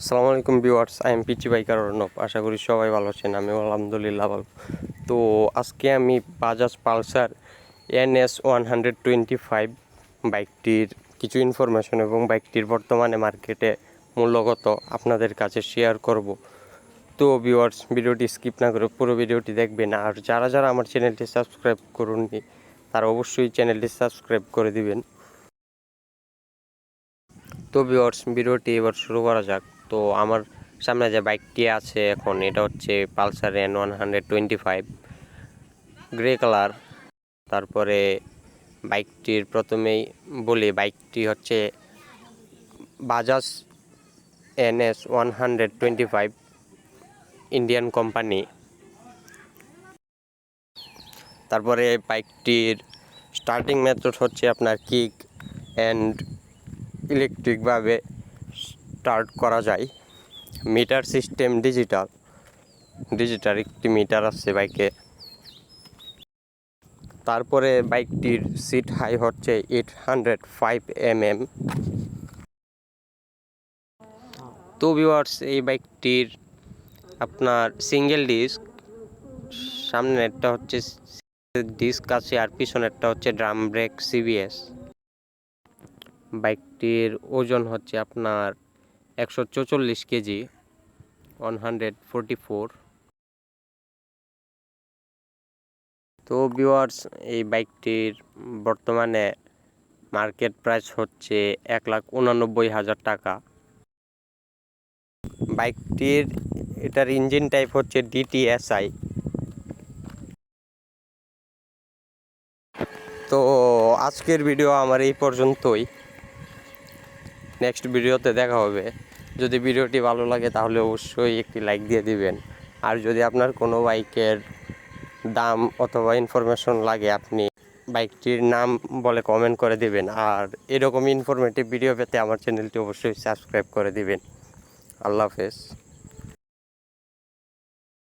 আসসালামু আলাইকুম viewers, I am পিচি বাইকার অর্ণব। আশা করি সবাই ভালো আছেন, আমিও আলহামদুলিল্লাহ ভালো। তো আজকে আমি বাজাজ পালসার NS 125 বাইকটির কিছু ইনফরমেশন এবং বাইকটির বর্তমানে মার্কেটে মূল্যগত আপনাদের কাছে শেয়ার করব। তো ভিউয়ার্স, ভিডিওটি স্কিপ না করে পুরো ভিডিওটি দেখবেন। আর যারা যারা আমার চ্যানেলটি সাবস্ক্রাইব করুননি তারা অবশ্যই চ্যানেলটি সাবস্ক্রাইব করে দিবেন। তো ভিউয়ার্স, ভিডিওটি এবার শুরু করা যাক। তো আমার সামনে যে বাইকটি আছে এখন, এটা হচ্ছে পালসার N 125 গ্রে কালার। তারপরে বাইকটির প্রথমেই বলি, বাইকটি হচ্ছে বাজাজ NS 125 ইন্ডিয়ান কোম্পানি। তারপরে বাইকটির স্টার্টিং মেথড হচ্ছে আপনার কিক অ্যান্ড ইলেকট্রিকভাবে স্টার্ট করা যায়। মিটার সিস্টেম ডিজিটাল একটি মিটার আছে বাইকে। তারপরে বাইকটির সিট হাই হচ্ছে 805 mm। তো ভিউয়ার্স, এই বাইকটির আপনার সিঙ্গেল ডিস্ক, সামনেরটা হচ্ছে ডিস্ক আছে আর পিছনেরটা হচ্ছে ড্রাম ব্রেক CBS। বাইকটির ওজন হচ্ছে আপনার 144 কেজি, 144। তো ভিউয়ার্স, এই বাইকটির বর্তমানে মার্কেট প্রাইস হচ্ছে 1,89,000 টাকা। বাইকটির এটার ইঞ্জিন টাইপ হচ্ছে DTSI। তো আজকের ভিডিও আমার এই পর্যন্তই। নেক্সট ভিডিওতে দেখা হবে। যদি ভিডিওটি ভালো লাগে তাহলে অবশ্যই একটি লাইক দিয়ে দিবেন। আর যদি আপনার কোনো বাইকের দাম অথবা ইনফরমেশন লাগে, আপনি বাইকটির নাম বলে কমেন্ট করে দিবেন। আর এরকম ইনফরমেটিভ ভিডিও পেতে আমার চ্যানেলটি অবশ্যই সাবস্ক্রাইব করে দিবেন। আল্লাহ হাফেজ।